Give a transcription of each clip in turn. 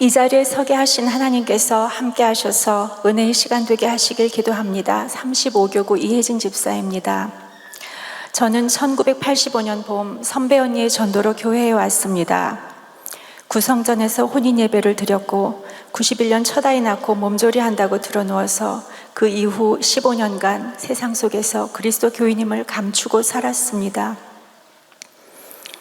이 자리에 서게 하신 하나님께서 함께 하셔서 은혜의 시간 되게 하시길 기도합니다. 35교구 이혜진 집사입니다. 저는 1985년 봄 선배 언니의 전도로 교회에 왔습니다. 구성전에서 혼인 예배를 드렸고 91년 첫 아이 낳고 몸조리 한다고 들어누워서 그 이후 15년간 세상 속에서 그리스도 교인임을 감추고 살았습니다.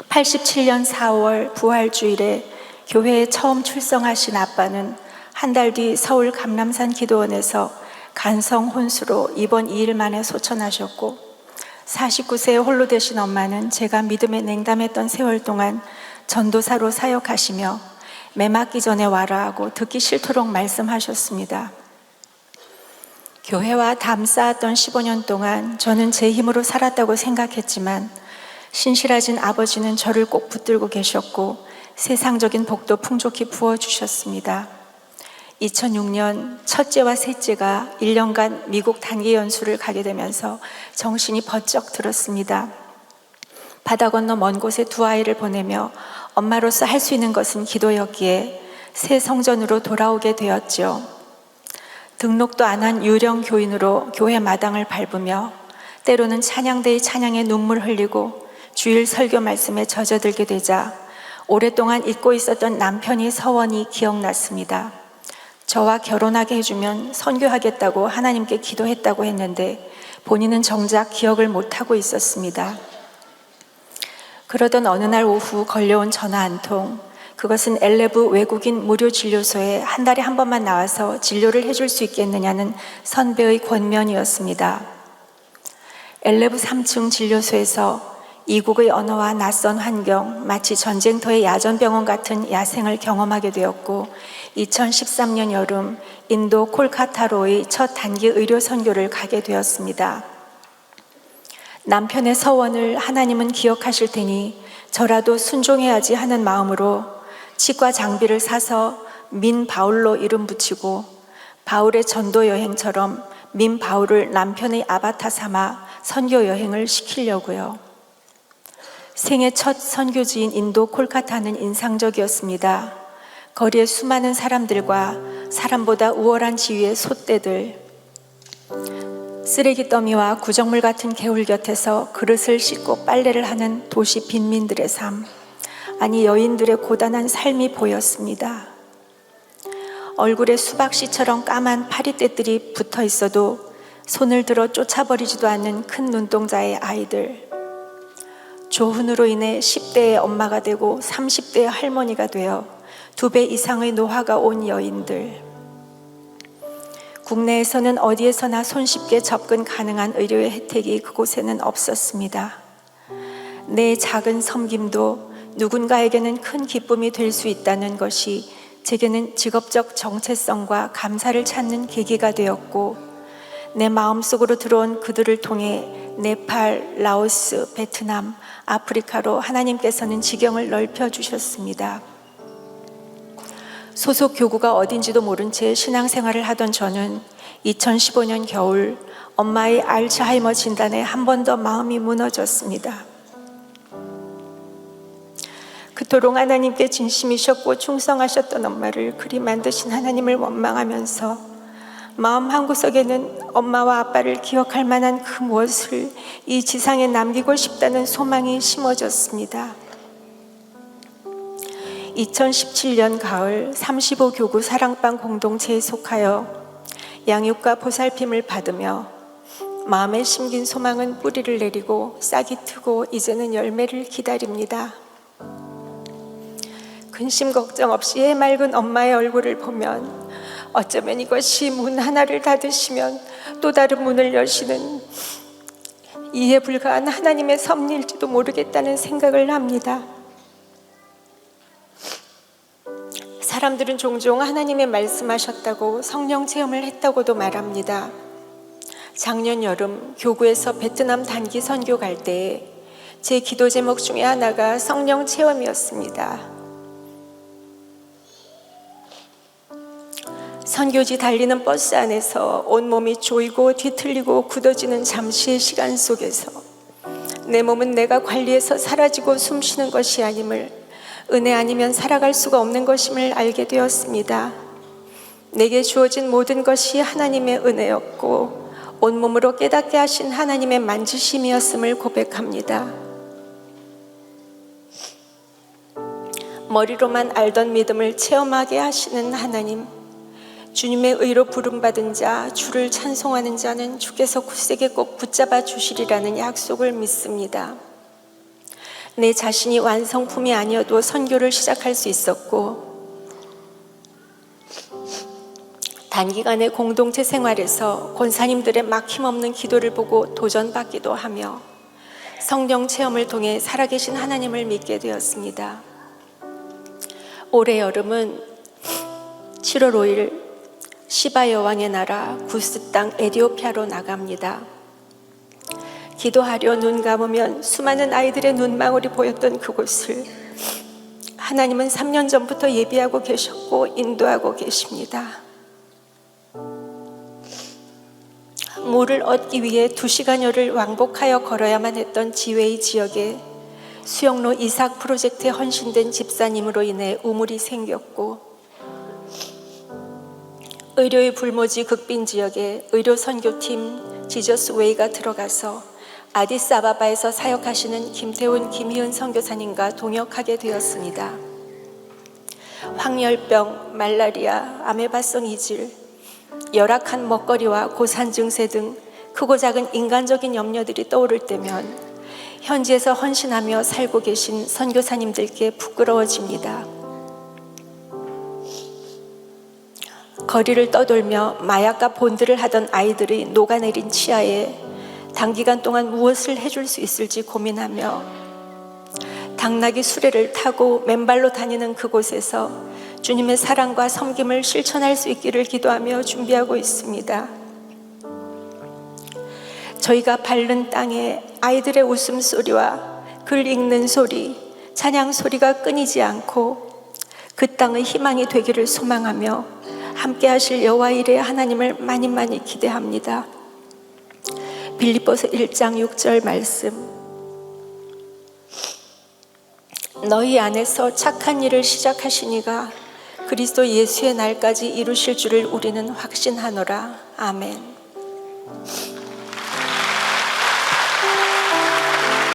87년 4월 부활주일에 교회에 처음 출성하신 아빠는 한 달 뒤 서울 감람산 기도원에서 간성 혼수로 입원 2일 만에 소천하셨고, 49세에 홀로 되신 엄마는 제가 믿음에 냉담했던 세월 동안 전도사로 사역하시며 매 맞기 전에 와라 하고 듣기 싫도록 말씀하셨습니다. 교회와 담 쌓았던 15년 동안 저는 제 힘으로 살았다고 생각했지만 신실하신 아버지는 저를 꼭 붙들고 계셨고 세상적인 복도 풍족히 부어주셨습니다. 2006년 첫째와 셋째가 1년간 미국 단기 연수를 가게 되면서 정신이 번쩍 들었습니다. 바다 건너 먼 곳에 두 아이를 보내며 엄마로서 할 수 있는 것은 기도였기에 새 성전으로 돌아오게 되었죠. 등록도 안 한 유령 교인으로 교회 마당을 밟으며 때로는 찬양대의 찬양에 눈물 흘리고 주일 설교 말씀에 젖어들게 되자 오랫동안 잊고 있었던 남편의 서원이 기억났습니다. 저와 결혼하게 해주면 선교하겠다고 하나님께 기도했다고 했는데 본인은 정작 기억을 못하고 있었습니다. 그러던 어느 날 오후 걸려온 전화 한 통, 그것은 엘레브 외국인 무료 진료소에 한 달에 한 번만 나와서 진료를 해줄 수 있겠느냐는 선배의 권면이었습니다. 엘레브 3층 진료소에서 이국의 언어와 낯선 환경, 마치 전쟁터의 야전병원 같은 야생을 경험하게 되었고 2013년 여름 인도 콜카타로의 첫 단기 의료 선교를 가게 되었습니다. 남편의 서원을 하나님은 기억하실 테니 저라도 순종해야지 하는 마음으로 치과 장비를 사서 민 바울로 이름 붙이고 바울의 전도 여행처럼 민 바울을 남편의 아바타 삼아 선교 여행을 시키려고요. 생애 첫 선교지인 인도 콜카타는 인상적이었습니다. 거리에 수많은 사람들과 사람보다 우월한 지위의 솥대들, 쓰레기 더미와 구정물 같은 개울 곁에서 그릇을 씻고 빨래를 하는 도시 빈민들의 삶, 아니 여인들의 고단한 삶이 보였습니다. 얼굴에 수박씨처럼 까만 파리떼들이 붙어 있어도 손을 들어 쫓아버리지도 않는 큰 눈동자의 아이들, 조훈으로 인해 10대의 엄마가 되고 30대의 할머니가 되어 2배 이상의 노화가 온 여인들, 국내에서는 어디에서나 손쉽게 접근 가능한 의료의 혜택이 그곳에는 없었습니다. 내 작은 섬김도 누군가에게는 큰 기쁨이 될 수 있다는 것이 제게는 직업적 정체성과 감사를 찾는 계기가 되었고, 내 마음속으로 들어온 그들을 통해 네팔, 라오스, 베트남, 아프리카로 하나님께서는 지경을 넓혀주셨습니다. 소속 교구가 어딘지도 모른 채 신앙생활을 하던 저는 2015년 겨울 엄마의 알츠하이머 진단에 한 번 더 마음이 무너졌습니다. 그토록 하나님께 진심이셨고 충성하셨던 엄마를 그리 만드신 하나님을 원망하면서 마음 한구석에는 엄마와 아빠를 기억할 만한 그 무엇을 이 지상에 남기고 싶다는 소망이 심어졌습니다. 2017년 가을 35교구 사랑방 공동체에 속하여 양육과 보살핌을 받으며 마음에 심긴 소망은 뿌리를 내리고 싹이 트고 이제는 열매를 기다립니다. 근심 걱정 없이 해맑은 엄마의 얼굴을 보면 어쩌면 이것이 문 하나를 닫으시면 또 다른 문을 여시는 이해 불가한 하나님의 섭리일지도 모르겠다는 생각을 합니다. 사람들은 종종 하나님의 말씀하셨다고 성령 체험을 했다고도 말합니다. 작년 여름 교구에서 베트남 단기 선교 갈 때에 제 기도 제목 중에 하나가 성령 체험이었습니다. 선교지 달리는 버스 안에서 온몸이 조이고 뒤틀리고 굳어지는 잠시의 시간 속에서 내 몸은 내가 관리해서 사라지고 숨쉬는 것이 아님을 은혜 아니면 살아갈 수가 없는 것임을 알게 되었습니다. 내게 주어진 모든 것이 하나님의 은혜였고 온몸으로 깨닫게 하신 하나님의 만지심이었음을 고백합니다. 머리로만 알던 믿음을 체험하게 하시는 하나님, 주님의 의로 부름받은 자, 주를 찬송하는 자는 주께서 굳세게 꼭 붙잡아 주시리라는 약속을 믿습니다. 내 자신이 완성품이 아니어도 선교를 시작할 수 있었고, 단기간의 공동체 생활에서 권사님들의 막힘없는 기도를 보고 도전받기도 하며 성령 체험을 통해 살아계신 하나님을 믿게 되었습니다. 올해 여름은 7월 5일 시바 여왕의 나라 구스 땅 에티오피아로 나갑니다. 기도하려 눈 감으면 수많은 아이들의 눈망울이 보였던 그곳을 하나님은 3년 전부터 예비하고 계셨고 인도하고 계십니다. 물을 얻기 위해 2시간여를 왕복하여 걸어야만 했던 지웨이 지역에 수영로 이삭 프로젝트에 헌신된 집사님으로 인해 우물이 생겼고, 의료의 불모지 극빈 지역에 의료 선교팀 지저스 웨이가 들어가서 아디스아바바에서 사역하시는 김태훈, 김희은 선교사님과 동역하게 되었습니다. 황열병, 말라리아, 아메바성 이질, 열악한 먹거리와 고산 증세 등 크고 작은 인간적인 염려들이 떠오를 때면 현지에서 헌신하며 살고 계신 선교사님들께 부끄러워집니다. 거리를 떠돌며 마약과 본드를 하던 아이들의 녹아내린 치아에 단기간 동안 무엇을 해줄 수 있을지 고민하며 당나귀 수레를 타고 맨발로 다니는 그곳에서 주님의 사랑과 섬김을 실천할 수 있기를 기도하며 준비하고 있습니다. 저희가 밟는 땅에 아이들의 웃음소리와 글 읽는 소리, 찬양 소리가 끊이지 않고 그 땅의 희망이 되기를 소망하며 함께 하실 여호와 이레 하나님을 많이 기대합니다. 빌립보서 1장 6절 말씀, 너희 안에서 착한 일을 시작하시니가 그리스도 예수의 날까지 이루실 줄을 우리는 확신하노라. 아멘.